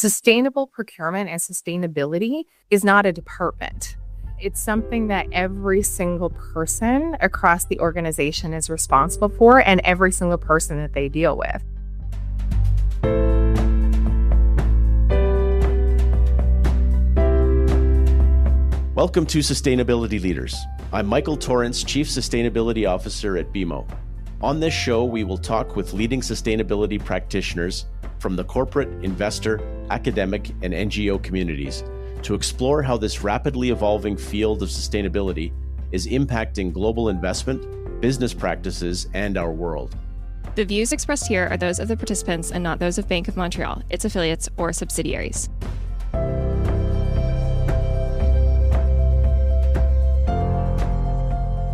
Sustainable procurement and sustainability is not a department. It's something that every single person across the organization is responsible for, and every single person that they deal with. Welcome to Sustainability Leaders. I'm Michael Torrance, Chief Sustainability Officer at BMO. On this show, we will talk with leading sustainability practitioners from the corporate, investor, academic, and NGO communities to explore how this rapidly evolving field of sustainability is impacting global investment, business practices, and our world. The views expressed here are those of the participants and not those of Bank of Montreal, its affiliates, or subsidiaries.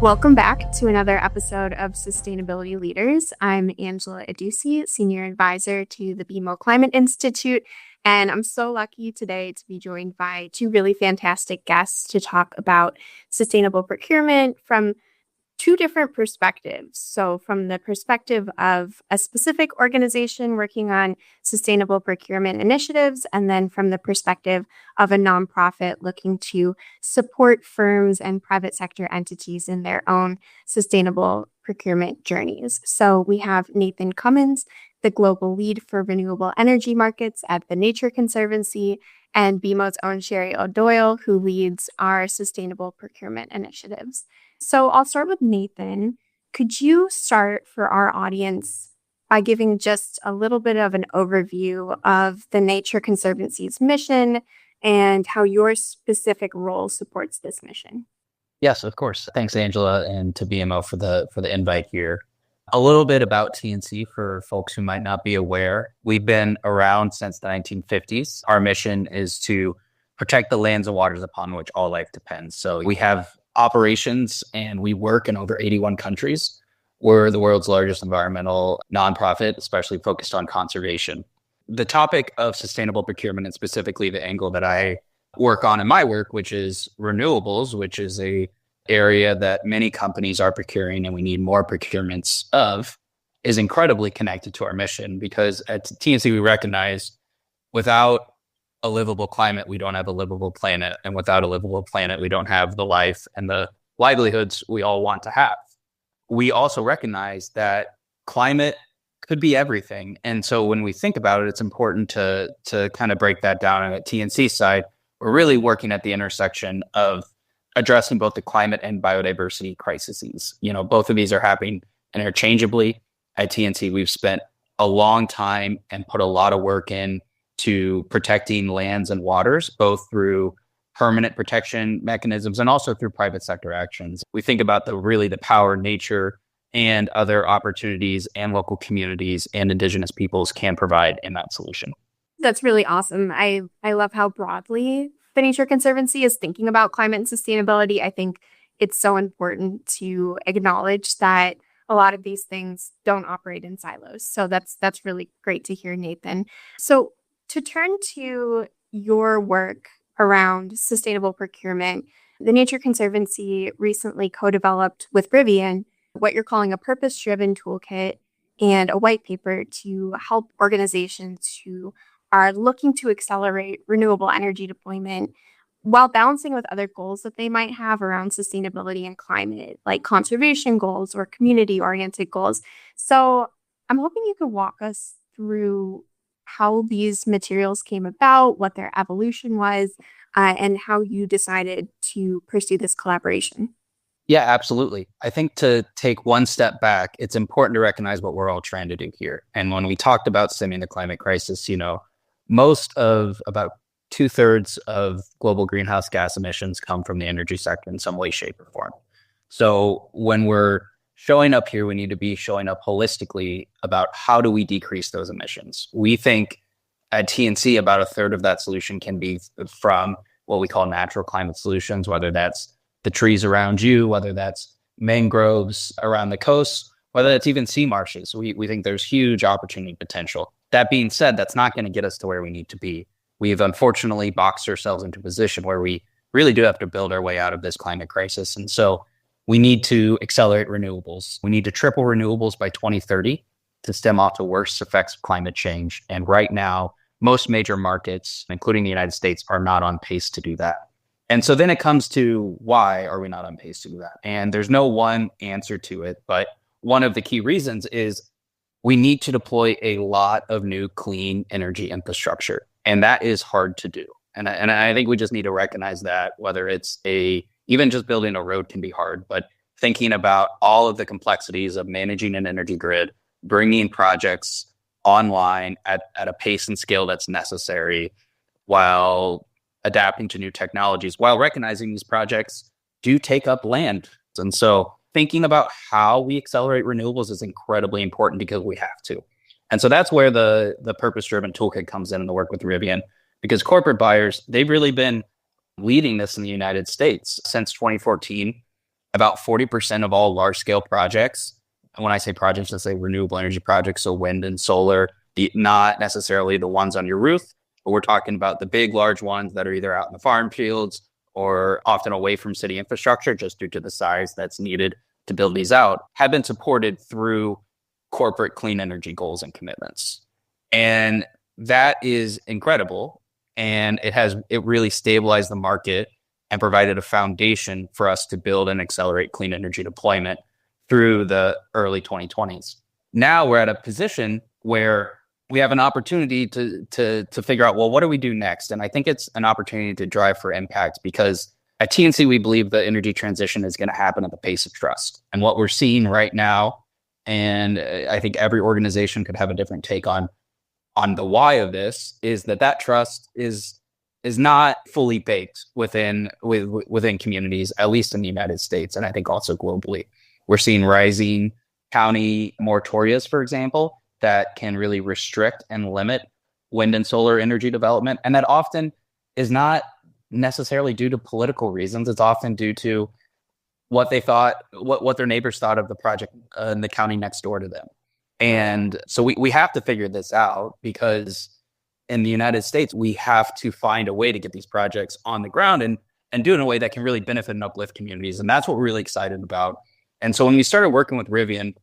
Welcome back to another episode of Sustainability Leaders. I'm Angela Adduci, Senior Advisor to the BMO Climate Institute, and I'm so lucky today to be joined by two really fantastic guests to talk about sustainable procurement from two different perspectives. So from the perspective of a specific organization working on sustainable procurement initiatives, and then from the perspective of a nonprofit looking to support firms and private sector entities in their own sustainable procurement journeys. So we have Nathan Cummins, the global lead for Renewable Energy Markets at the Nature Conservancy, and BMO's own Sherrie O'Doyle, who leads our sustainable procurement initiatives. So I'll start with Nathan. Could you start for our audience by giving just a little bit of an overview of the Nature Conservancy's mission and how your specific role supports this mission? Yes, of course. Thanks, Angela, and to BMO for the invite here. A little bit about TNC for folks who might not be aware. We've been around since the 1950s. Our mission is to protect the lands and waters upon which all life depends. So we have operations and we work in over 81 countries. We're the world's largest environmental nonprofit, especially focused on conservation. The topic of sustainable procurement, and specifically the angle that I work on in my work, which is renewables, which is a area that many companies are procuring and we need more procurements of, is incredibly connected to our mission, because at TNC we recognize without a livable climate, we don't have a livable planet. And without a livable planet, we don't have the life and the livelihoods we all want to have. We also recognize that climate could be everything. And so when we think about it, it's important to kind of break that down. And at TNC side, we're really working at the intersection of addressing both the climate and biodiversity crises. You know, both of these are happening interchangeably. At TNC, we've spent a long time and put a lot of work in to protecting lands and waters, both through permanent protection mechanisms and also through private sector actions. We think about the power nature and other opportunities and local communities and Indigenous peoples can provide in that solution. That's really awesome. I love how broadly the Nature Conservancy is thinking about climate and sustainability. I think it's so important to acknowledge that a lot of these things don't operate in silos. So that's really great to hear, Nathan. So to turn to your work around sustainable procurement, the Nature Conservancy recently co-developed with Rivian what you're calling a purpose-driven toolkit and a white paper to help organizations who are looking to accelerate renewable energy deployment while balancing with other goals that they might have around sustainability and climate, like conservation goals or community-oriented goals. So I'm hoping you could walk us through how these materials came about, what their evolution was, and how you decided to pursue this collaboration. Yeah, absolutely. I think to take one step back, it's important to recognize what we're all trying to do here. And when we talked about stemming the climate crisis, most of about 2/3 of global greenhouse gas emissions come from the energy sector in some way, shape, or form. So when we're showing up here, we need to be showing up holistically about how do we decrease those emissions. We think at TNC about 1/3 of that solution can be from what we call natural climate solutions, whether that's the trees around you, whether that's mangroves around the coast, whether that's even sea marshes. We think there's huge opportunity potential. That being said, that's not going to get us to where we need to be. We've unfortunately boxed ourselves into a position where we really do have to build our way out of this climate crisis. And so we need to accelerate renewables. We need to triple renewables by 2030 to stem off the worst effects of climate change. And right now, most major markets, including the United States, are not on pace to do that. And so then it comes to why are we not on pace to do that? And there's no one answer to it, but one of the key reasons is we need to deploy a lot of new clean energy infrastructure. And that is hard to do. And I think we just need to recognize that, whether it's even just building a road can be hard, but thinking about all of the complexities of managing an energy grid, bringing projects online at a pace and scale that's necessary while adapting to new technologies, while recognizing these projects do take up land. And so thinking about how we accelerate renewables is incredibly important because we have to. And so that's where the purpose-driven toolkit comes in the work with Rivian, because corporate buyers, they've really been leading this in the United States since 2014. About 40% of all large-scale projects, and when I say projects, I say renewable energy projects, so wind and solar, not necessarily the ones on your roof, but we're talking about the big, large ones that are either out in the farm fields or often away from city infrastructure just due to the size that's needed to build these out, have been supported through corporate clean energy goals and commitments. And that is incredible. And it really stabilized the market and provided a foundation for us to build and accelerate clean energy deployment through the early 2020s. Now we're at a position where we have an opportunity to figure out, well, what do we do next? And I think it's an opportunity to drive for impact, because at TNC, we believe the energy transition is going to happen at the pace of trust. And what we're seeing right now, and I think every organization could have a different take on the why of this, is that trust is not fully baked within communities, at least in the United States, and I think also globally. We're seeing rising county moratorias, for example, that can really restrict and limit wind and solar energy development. And that often is not necessarily due to political reasons. It's often due to what they thought, what their neighbors thought of the project in the county next door to them. And so we have to figure this out, because in the United States, we have to find a way to get these projects on the ground and do it in a way that can really benefit and uplift communities. And that's what we're really excited about. And so when we started working with Rivian,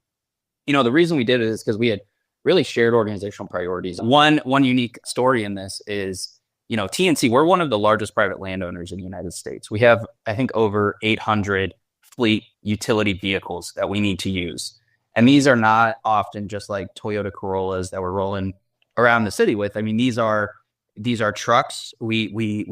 the reason we did it is because we had really shared organizational priorities. One unique story in this is, TNC, we're one of the largest private landowners in the United States. We have, I think, over 800 fleet utility vehicles that we need to use. And these are not often just like Toyota Corollas that we're rolling around the city with. I mean, these are trucks. We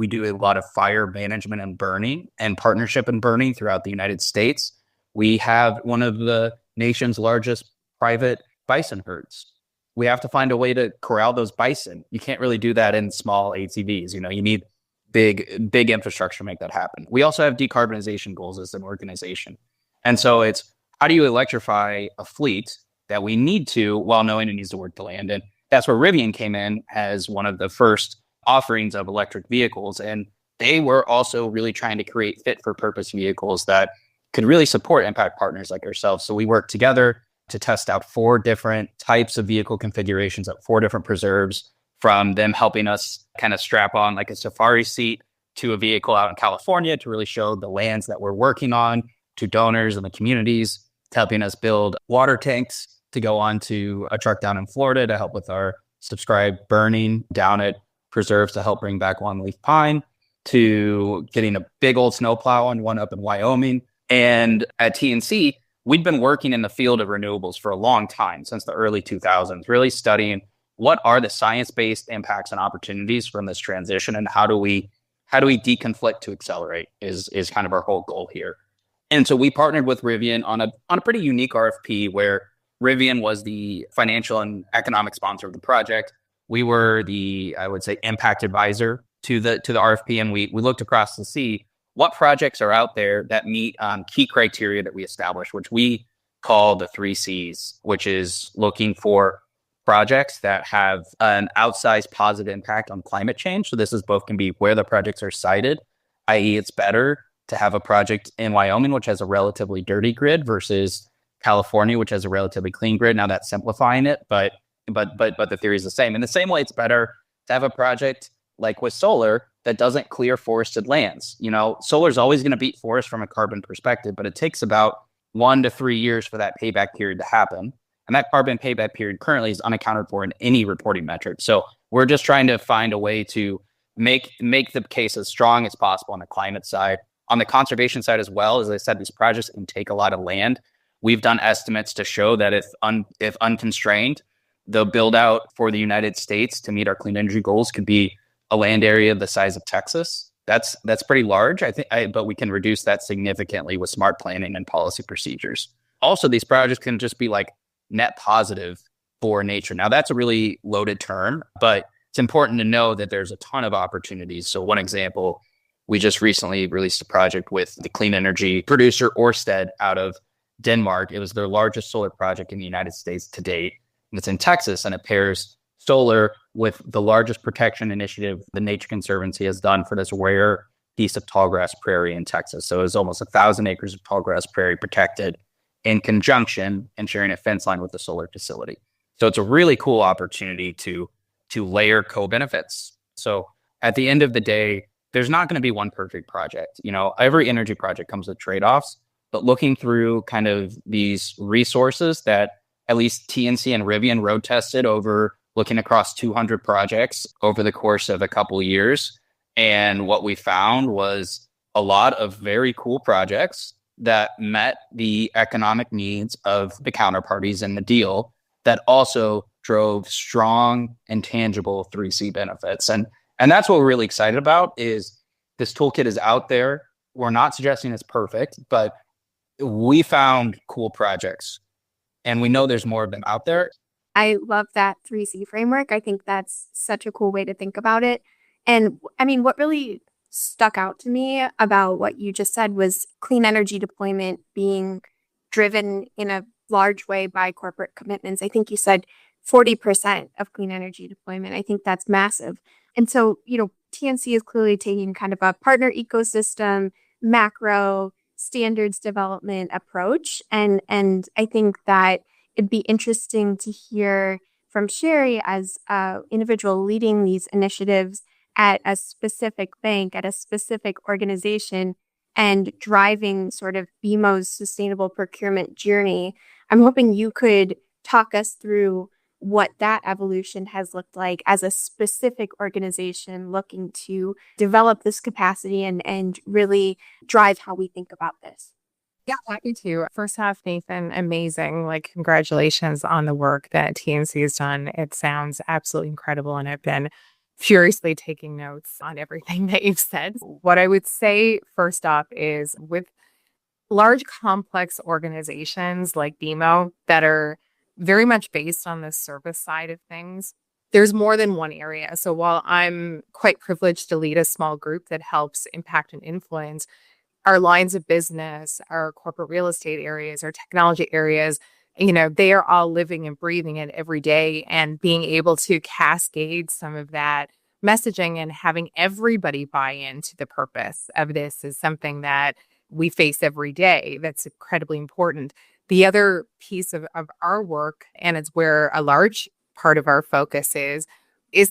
do a lot of fire management and burning and partnership and burning throughout the United States. We have one of the nation's largest private bison herds. We have to find a way to corral those bison. You can't really do that in small ATVs. You need big infrastructure to make that happen. We also have decarbonization goals as an organization. And so it's, how do you electrify a fleet that we need to while knowing it needs to work the land? And that's where Rivian came in as one of the first offerings of electric vehicles. And they were also really trying to create fit for purpose vehicles that could really support impact partners like ourselves. So we worked together to test out 4 different types of vehicle configurations at 4 different preserves, from them helping us kind of strap on like a safari seat to a vehicle out in California to really show the lands that we're working on, to donors and the communities, to helping us build water tanks to go on to a truck down in Florida to help with our subscribed burning down at preserves to help bring back longleaf pine, to getting a big old snowplow on one up in Wyoming. And at TNC, we'd been working in the field of renewables for a long time, since the early 2000s, really studying what are the science-based impacts and opportunities from this transition, and how do we deconflict to accelerate is kind of our whole goal here. And so we partnered with Rivian on a pretty unique RFP, where Rivian was the financial and economic sponsor of the project. We were the, I would say, impact advisor to the RFP, and we looked across to see what projects are out there that meet key criteria that we established, which we call the 3 Cs, which is looking for projects that have an outsized positive impact on climate change. So this is both can be where the projects are sited, i.e. it's better to have a project in Wyoming, which has a relatively dirty grid, versus California, which has a relatively clean grid. Now that's simplifying it, but the theory is the same. In the same way, it's better to have a project like with solar that doesn't clear forested lands. Solar is always going to beat forest from a carbon perspective, but it takes about 1 to 3 years for that payback period to happen. And that carbon payback period currently is unaccounted for in any reporting metric. So We're just trying to find a way to make the case as strong as possible on the climate side. On the conservation side as well, as I said, these projects can take a lot of land. We've done estimates to show that if unconstrained, the build out for the United States to meet our clean energy goals could be a land area the size of Texas. That's pretty large, I think, but we can reduce that significantly with smart planning and policy procedures. Also, these projects can just be like net positive for nature. Now, that's a really loaded term, but it's important to know that there's a ton of opportunities. So one example, we just recently released a project with the clean energy producer Ørsted out of Denmark. It was their largest solar project in the United States to date. And it's in Texas, and it pairs solar with the largest protection initiative the Nature Conservancy has done for this rare piece of tallgrass prairie in Texas. So it's almost 1,000 acres of tallgrass prairie protected in conjunction and sharing a fence line with the solar facility. So it's a really cool opportunity to layer co-benefits. So at the end of the day, there's not going to be one perfect project. Every energy project comes with trade-offs, but looking through kind of these resources that at least TNC and Rivian road tested over looking across 200 projects over the course of a couple of years. And what we found was a lot of very cool projects that met the economic needs of the counterparties in the deal that also drove strong and tangible 3C benefits. And that's what we're really excited about is this toolkit is out there. We're not suggesting it's perfect, but we found cool projects and we know there's more of them out there. I love that 3C framework. I think that's such a cool way to think about it. And I mean, what really stuck out to me about what you just said was clean energy deployment being driven in a large way by corporate commitments. I think you said 40% of clean energy deployment. I think that's massive. And so, TNC is clearly taking kind of a partner ecosystem, macro standards development approach. And I think that it'd be interesting to hear from Sherrie as an individual leading these initiatives at a specific bank, at a specific organization, and driving sort of BMO's sustainable procurement journey. I'm hoping you could talk us through what that evolution has looked like as a specific organization looking to develop this capacity and really drive how we think about this. Yeah, happy to. First off, Nathan, amazing. Congratulations on the work that TNC has done. It sounds absolutely incredible. And I've been furiously taking notes on everything that you've said. What I would say first off is with large, complex organizations like BMO that are very much based on the service side of things, there's more than one area. So while I'm quite privileged to lead a small group that helps impact and influence, our lines of business, our corporate real estate areas, our technology areas, they are all living and breathing it every day, and being able to cascade some of that messaging and having everybody buy into the purpose of this is something that we face every day. That's incredibly important. The other piece of our work, and it's where a large part of our focus is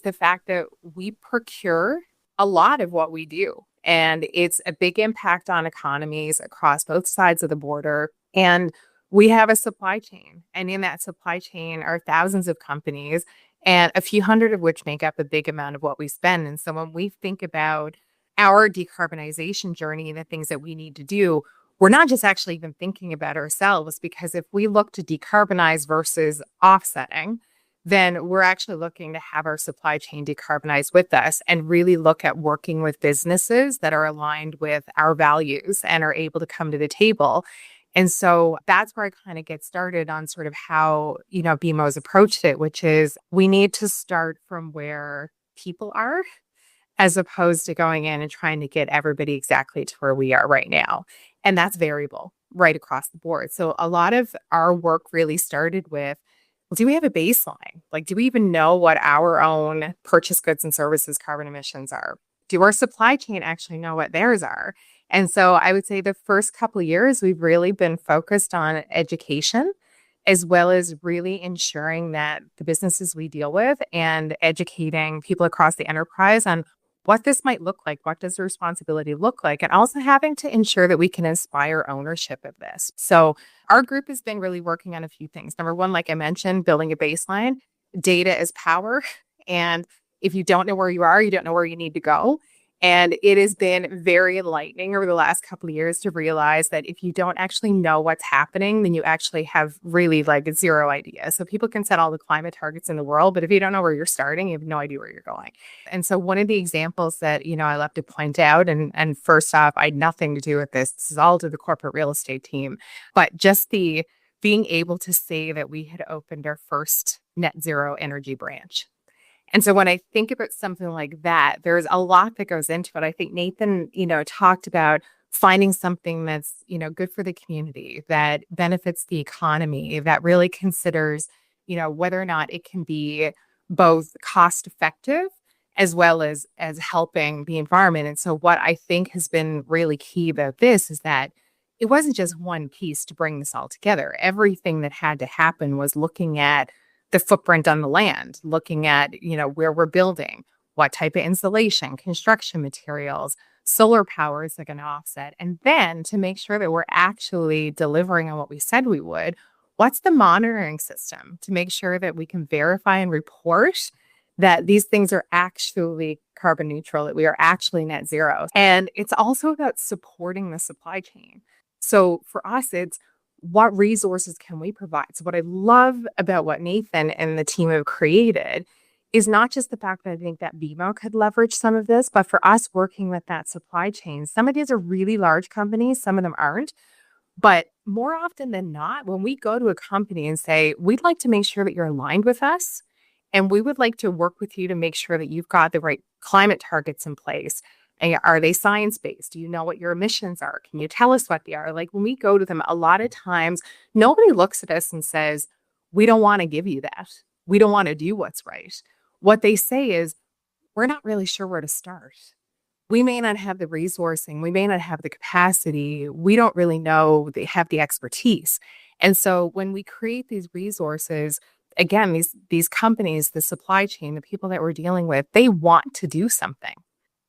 the fact that we procure a lot of what we do. And it's a big impact on economies across both sides of the border. And we have a supply chain. And in that supply chain are thousands of companies, and a few hundred of which make up a big amount of what we spend. And so when we think about our decarbonization journey and the things that we need to do, we're not just actually even thinking about ourselves, because if we look to decarbonize versus offsetting, then we're actually looking to have our supply chain decarbonize with us and really look at working with businesses that are aligned with our values and are able to come to the table. And so that's where I kind of get started on sort of how, BMO's approached it, which is we need to start from where people are, as opposed to going in and trying to get everybody exactly to where we are right now. And that's variable right across the board. So a lot of our work really started with, do we have a baseline? Do we even know what our own purchased goods and services carbon emissions are? Do our supply chain actually know what theirs are? And so I would say the first couple of years, we've really been focused on education, as well as really ensuring that the businesses we deal with and educating people across the enterprise on what this might look like, what does the responsibility look like, and also having to ensure that we can inspire ownership of this. So our group has been really working on a few things. Number one, like I mentioned, building a baseline. Data is power. And If you don't know where you are, you don't know where you need to go. And it has been very enlightening over the last couple of years to realize that if you don't actually know what's happening, then you actually have really like zero idea. So people can set all the climate targets in the world, but if you don't know where you're starting, you have no idea where you're going. And so one of the examples that, I love to point out, and first off, I had nothing to do with this. This is all to the corporate real estate team, but just the being able to say that we had opened our first net zero energy branch. And so when I think about something like that, there's a lot that goes into it. I think Nathan, talked about finding something that's, good for the community, that benefits the economy, that really considers, whether or not it can be both cost effective as well as helping the environment. And so what I think has been really key about this is that it wasn't just one piece to bring this all together. Everything that had to happen was looking at the footprint on the land, looking at, where we're building, what type of insulation, construction materials, solar power is going to offset. And then to make sure that we're actually delivering on what we said we would, what's the monitoring system to make sure that we can verify and report that these things are actually carbon neutral, that we are actually net zero. And it's also about supporting the supply chain. So for us, it's what resources can we provide? So what I love about what Nathan and the team have created is not just the fact that I think that BMO could leverage some of this, but for us working with that supply chain. Some of these are really large companies, some of them aren't. But more often than not, when we go to a company and say, we'd like to make sure that you're aligned with us, and we would like to work with you to make sure that you've got the right climate targets in place. And are they science-based? Do you know what your emissions are? Can you tell us what they are? Like when we go to them, a lot of times, nobody looks at us and says, we don't want to give you that. We don't want to do what's right. What they say is, we're not really sure where to start. We may not have the resourcing. We may not have the capacity. We don't really know they have the expertise. And so when we create these resources, again, these companies, the supply chain, the people that we're dealing with, they want to do something.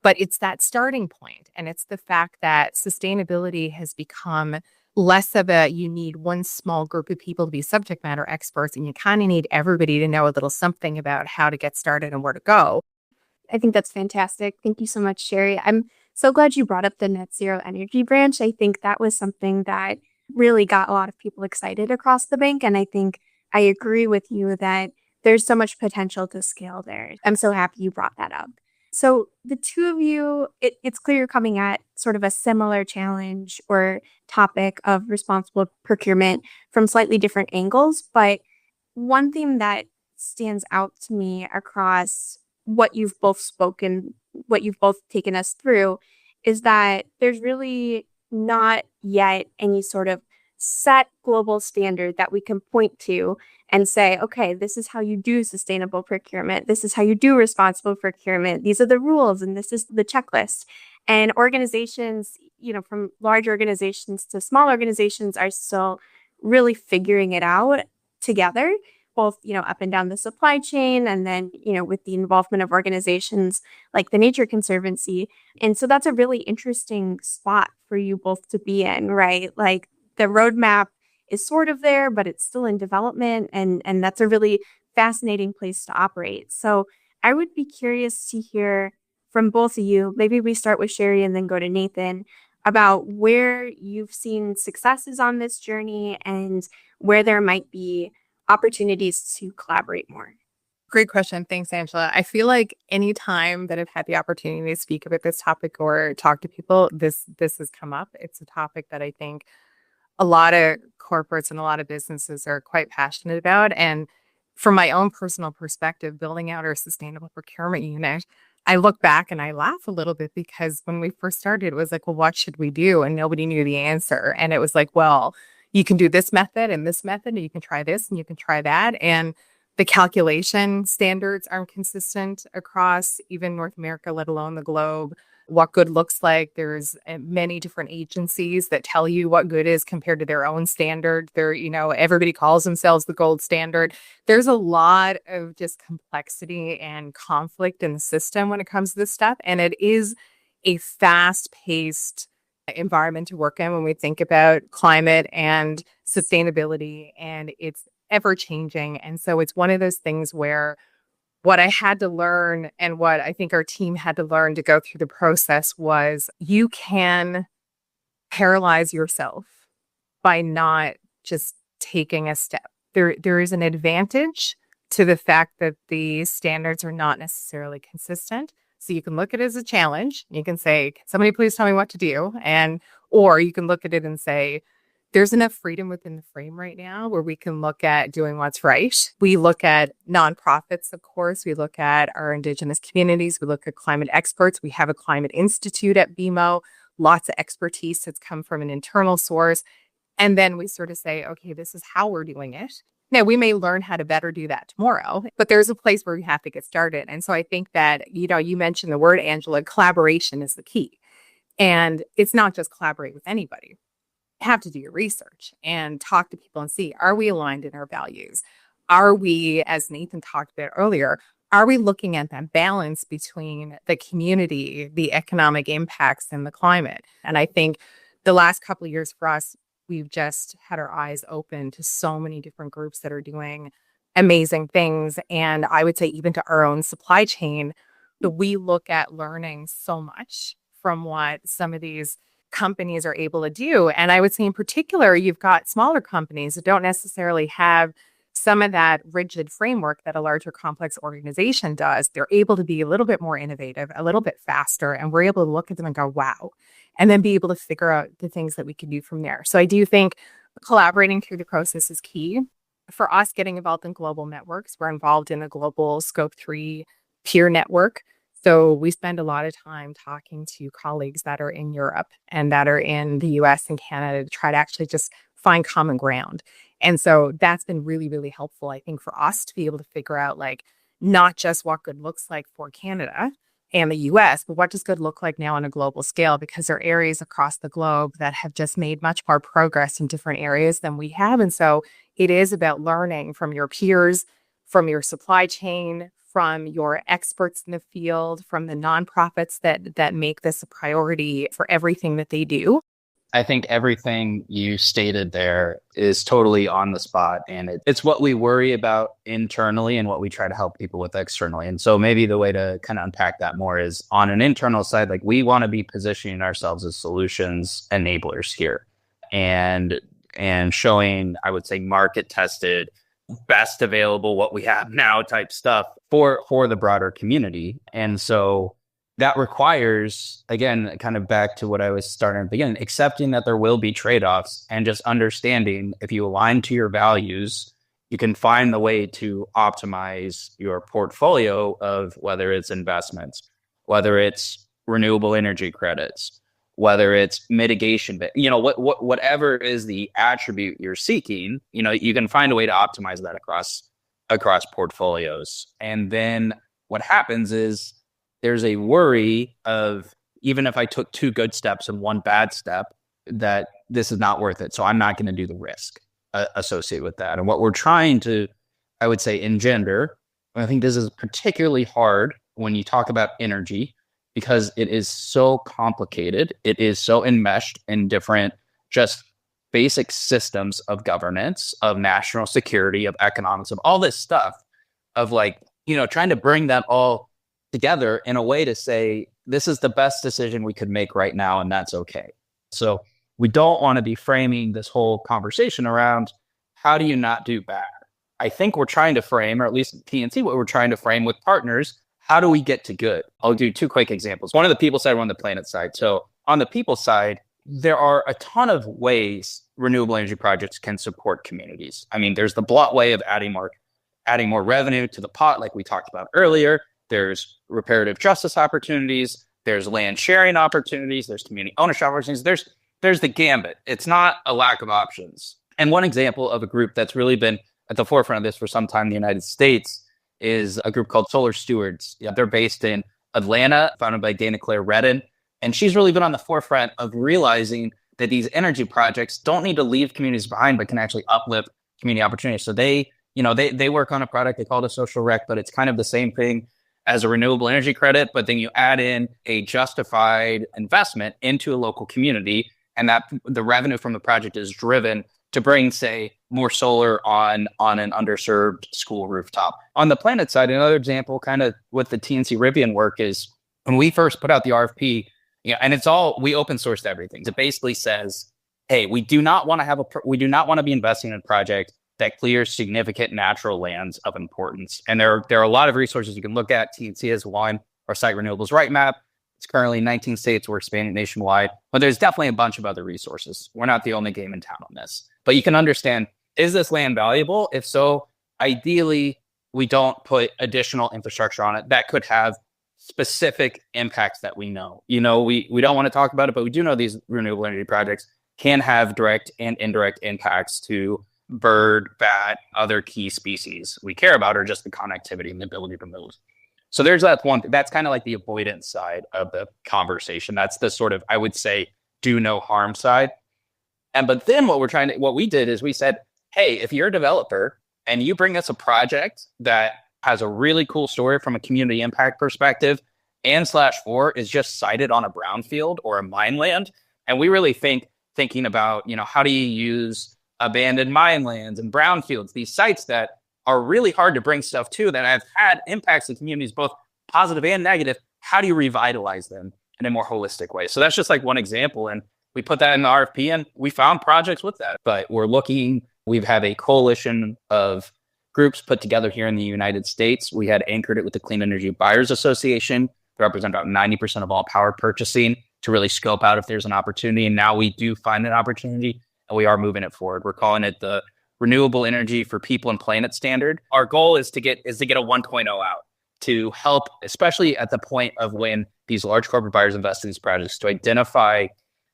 But it's that starting point, and it's the fact that sustainability has become less of a, you need one small group of people to be subject matter experts, and you kind of need everybody to know a little something about how to get started and where to go. I think that's fantastic. Thank you so much, Sherrie. I'm so glad you brought up the net zero energy branch. I think that was something that really got a lot of people excited across the bank. And I think I agree with you that there's so much potential to scale there. I'm so happy you brought that up. So the two of you, it's clear you're coming at sort of a similar challenge or topic of responsible procurement from slightly different angles. But one thing that stands out to me across what you've both spoken, what you've both taken us through, is that there's really not yet any sort of set global standard that we can point to and say, okay, this is how you do sustainable procurement. This is how you do responsible procurement. These are the rules and this is the checklist. And organizations, from large organizations to small organizations are still really figuring it out together, both, up and down the supply chain and then, with the involvement of organizations like the Nature Conservancy. And so that's a really interesting spot for you both to be in, right? Like the roadmap is sort of there, but it's still in development. And that's a really fascinating place to operate. So I would be curious to hear from both of you. Maybe we start with Sherrie and then go to Nathan about where you've seen successes on this journey and where there might be opportunities to collaborate more. Great question. Thanks, Angela. I feel like any time that I've had the opportunity to speak about this topic or talk to people, this has come up. It's a topic that I think a lot of corporates and a lot of businesses are quite passionate about. And from my own personal perspective, building out our sustainable procurement unit, I look back and I laugh a little bit because when we first started, it was like, well, what should we do? And nobody knew the answer. And it was like, well, you can do this method, and you can try this and you can try that. And the calculation standards aren't consistent across even North America, let alone the globe. What good looks like. There's many different agencies that tell you what good is compared to their own standard. Everybody calls themselves the gold standard. There's a lot of just complexity and conflict in the system when it comes to this stuff. And it is a fast-paced environment to work in when we think about climate and sustainability, and it's ever changing. And so it's one of those things where what I had to learn and what I think our team had to learn to go through the process was you can paralyze yourself by not just taking a step. There is an advantage to the fact that the standards are not necessarily consistent. So you can look at it as a challenge. You can say, can somebody please tell me what to do? Or you can look at it and say, there's enough freedom within the frame right now where we can look at doing what's right. We look at nonprofits, of course. We look at our Indigenous communities. We look at climate experts. We have a Climate Institute at BMO, lots of expertise that's come from an internal source. And then we sort of say, okay, this is how we're doing it. Now, we may learn how to better do that tomorrow, but there's a place where we have to get started. And so I think that, you mentioned the word, Angela, collaboration is the key. And it's not just collaborate with anybody. Have to do your research and talk to people and see, are we aligned in our values? Are we, as Nathan talked about earlier, are we looking at that balance between the community, the economic impacts, and the climate? And I think the last couple of years for us, we've just had our eyes open to so many different groups that are doing amazing things. And I would say even to our own supply chain, that we look at learning so much from what some of these companies are able to do. And I would say in particular, you've got smaller companies that don't necessarily have some of that rigid framework that a larger complex organization does. They're able to be a little bit more innovative, a little bit faster, and we're able to look at them and go, wow, and then be able to figure out the things that we can do from there. So I do think collaborating through the process is key. For us, getting involved in global networks, we're involved in a global Scope 3 peer network. So we spend a lot of time talking to colleagues that are in Europe and that are in the US and Canada to try to actually just find common ground. And so that's been really, really helpful, I think, for us to be able to figure out, like, not just what good looks like for Canada and the US, but what does good look like now on a global scale? Because there are areas across the globe that have just made much more progress in different areas than we have. And so it is about learning from your peers, from your supply chain, from your experts in the field, from the nonprofits that make this a priority for everything that they do. I think everything you stated there is totally on the spot. And it's what we worry about internally and what we try to help people with externally. And so maybe the way to kind of unpack that more is on an internal side, like we want to be positioning ourselves as solutions enablers here and showing, I would say, market tested, best available, what we have now type stuff for the broader community. And so that requires, again, kind of back to what I was starting at the beginning, accepting that there will be trade-offs and just understanding if you align to your values, you can find the way to optimize your portfolio of whether it's investments, whether it's renewable energy credits, whether it's mitigation, whatever is the attribute you're seeking, you can find a way to optimize that across portfolios. And then what happens is there's a worry of, even if I took 2 good steps and 1 bad step, that this is not worth it. So I'm not going to do the risk associated with that. And what we're trying to, I would say, engender, I think this is particularly hard when you talk about energy, because it is so complicated. It is so enmeshed in different just basic systems of governance, of national security, of economics, of all this stuff, of trying to bring that all together in a way to say, this is the best decision we could make right now, and that's okay. So we don't want to be framing this whole conversation around how do you not do bad? I think we're trying to frame, or at least PNC, what we're trying to frame with partners, how do we get to good? I'll do 2 quick examples. One on the people side, one on the planet side. So on the people side, there are a ton of ways renewable energy projects can support communities. I mean, there's the blunt way of adding more revenue to the pot, like we talked about earlier. There's reparative justice opportunities. There's land sharing opportunities. There's community ownership opportunities. There's the gambit. It's not a lack of options. And one example of a group that's really been at the forefront of this for some time in the United States is a group called Solar Stewards. They're based in Atlanta, founded by Dana Claire Redden. And she's really been on the forefront of realizing that these energy projects don't need to leave communities behind, but can actually uplift community opportunities. So they work on a product they call it a social rec, but it's kind of the same thing as a renewable energy credit, but then you add in a justified investment into a local community, and that the revenue from the project is driven to bring, say, more solar on an underserved school rooftop. On the planet side, another example kind of with the TNC Rivian work is when we first put out the RFP, and we open sourced everything. It basically says, hey, we do not want to be investing in a project that clears significant natural lands of importance. And there are a lot of resources you can look at. TNC has one, our site renewables right map. It's currently in 19 states. We're expanding nationwide, but there's definitely a bunch of other resources. We're not the only game in town on this, but you can understand, is this land valuable? If so, ideally, we don't put additional infrastructure on it that could have specific impacts that we know. We don't want to talk about it, but we do know these renewable energy projects can have direct and indirect impacts to bird, bat, other key species we care about, or just the connectivity and the ability to move. So there's that one. That's kind of like the avoidance side of the conversation. That's the sort of, I would say, do no harm side. But then what we did is we said, hey, if you're a developer and you bring us a project that has a really cool story from a community impact perspective and/or is just sited on a brownfield or a mine land, and we really thinking about, how do you use abandoned mine lands and brownfields, these sites that are really hard to bring stuff to, that have had impacts in communities, both positive and negative. How do you revitalize them in a more holistic way? So that's just like one example. And we put that in the RFP and we found projects with that. But we've had a coalition of groups put together here in the United States. We had anchored it with the Clean Energy Buyers Association. They represent about 90% of all power purchasing, to really scope out if there's an opportunity. And now we do find an opportunity and we are moving it forward. We're calling it the Renewable Energy for People and Planet Standard. Our goal is to get a 1.0 out to help, especially at the point of when these large corporate buyers invest in these projects, to identify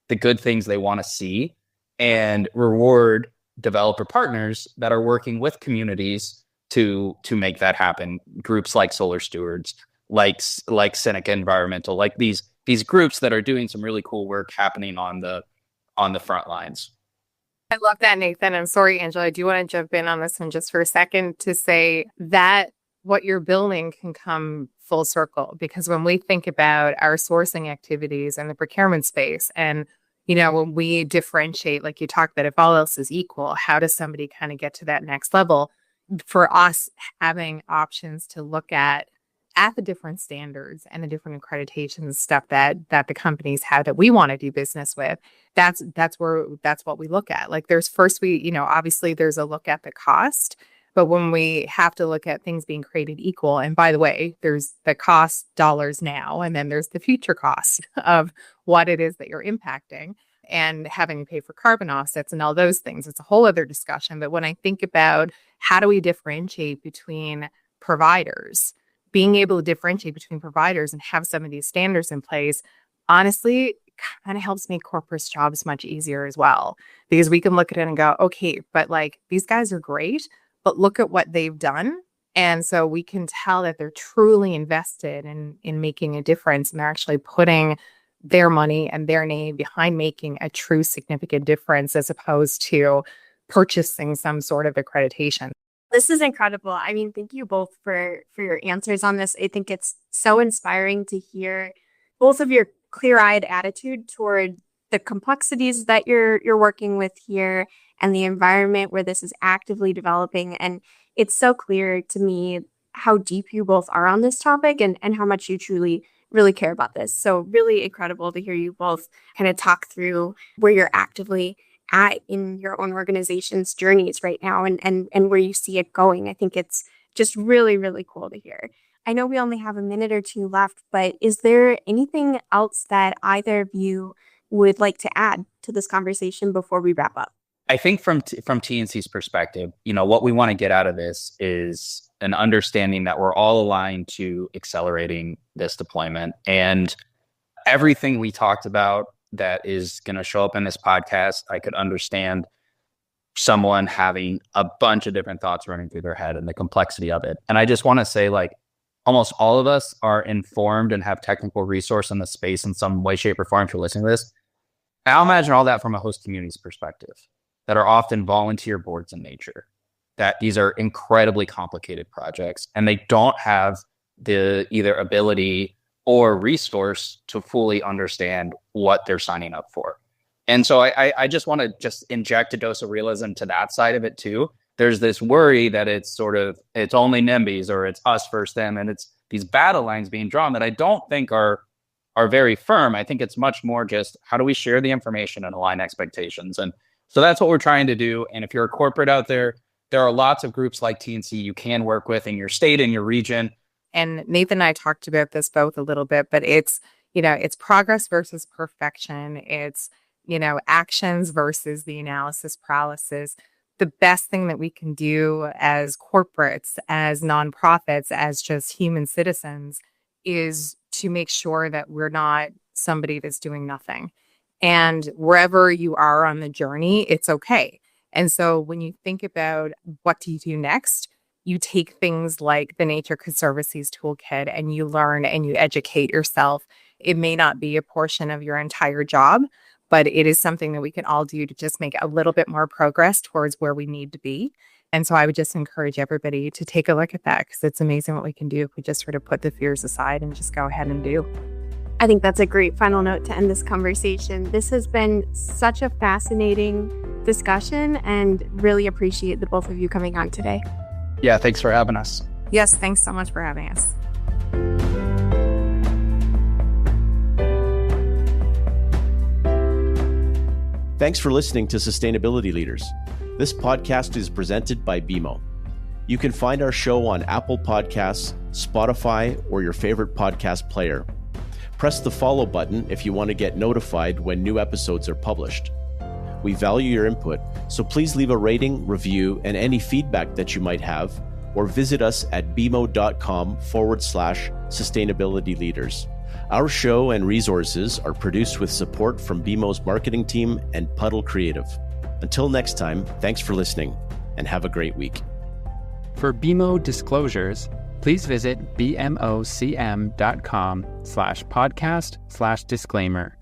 the good things they want to see and reward developer partners that are working with communities to make that happen. Groups like Solar Stewards, like Seneca Environmental, like these groups that are doing some really cool work happening on the front lines. I love that, Nathan. I'm sorry, Angela. I do want to jump in on this one just for a second to say that what you're building can come full circle, because when we think about our sourcing activities in the procurement space, and when we differentiate, like you talked about, if all else is equal, how does somebody kind of get to that next level? For us, having options to look at the different standards and the different accreditations stuff that the companies have that we want to do business with, that's what we look at. Like there's first, obviously there's a look at the cost, but when we have to look at things being created equal, and by the way, there's the cost dollars now, and then there's the future cost of what it is that you're impacting and having to pay for carbon offsets and all those things. It's a whole other discussion. But when I think about how do we differentiate between providers, being able to differentiate between providers and have some of these standards in place, honestly, kind of helps make corporate jobs much easier as well, because we can look at it and go, okay, but like these guys are great, but look at what they've done. And so we can tell that they're truly invested in making a difference, and they're actually putting their money and their name behind making a true significant difference, as opposed to purchasing some sort of accreditation. This is incredible. I mean, thank you both for your answers on this. I think it's so inspiring to hear both of your clear-eyed attitude toward the complexities that you're working with here and the environment where this is actively developing. And it's so clear to me how deep you both are on this topic and how much you truly really care about this. So really incredible to hear you both kind of talk through where you're actively at in your own organization's journeys right now and where you see it going. I think it's just really, really cool to hear. I know we only have a minute or two left, but is there anything else that either of you would like to add to this conversation before we wrap up? I think from TNC's perspective, what we want to get out of this is an understanding that we're all aligned to accelerating this deployment. And everything we talked about that is going to show up in this podcast, I could understand someone having a bunch of different thoughts running through their head and the complexity of it. And I just want to say, like, almost all of us are informed and have technical resource in the space in some way, shape, or form if you're listening to this. I'll imagine all that from a host community's perspective, that are often volunteer boards in nature, that these are incredibly complicated projects and they don't have the either ability or resource to fully understand what they're signing up for. And so I just want to just inject a dose of realism to that side of it too. There's this worry that it's only NIMBYs or it's us versus them. And it's these battle lines being drawn that I don't think are very firm. I think it's much more just how do we share the information and align expectations? And so that's what we're trying to do. And if you're a corporate out there, there are lots of groups like TNC you can work with in your state, in your region. And Nathan and I talked about this both a little bit, but it's progress versus perfection. It's, actions versus the analysis paralysis. The best thing that we can do as corporates, as nonprofits, as just human citizens is to make sure that we're not somebody that's doing nothing. And wherever you are on the journey, it's okay. And so when you think about what do you do next, you take things like the Nature Conservancy's toolkit and you learn and you educate yourself. It may not be a portion of your entire job, but it is something that we can all do to just make a little bit more progress towards where we need to be. And so I would just encourage everybody to take a look at that because it's amazing what we can do if we just sort of put the fears aside and just go ahead and do. I think that's a great final note to end this conversation. This has been such a fascinating discussion and really appreciate the both of you coming on today. Yeah, thanks for having us. Yes, thanks so much for having us. Thanks for listening to Sustainability Leaders. This podcast is presented by BMO. You can find our show on Apple Podcasts, Spotify, or your favorite podcast player. Press the follow button if you want to get notified when new episodes are published. We value your input, so please leave a rating, review, and any feedback that you might have, or visit us at bmo.com/sustainability leaders. Our show and resources are produced with support from BMO's marketing team and Puddle Creative. Until next time, thanks for listening and have a great week. For BMO disclosures, please visit bmocm.com/podcast/disclaimer.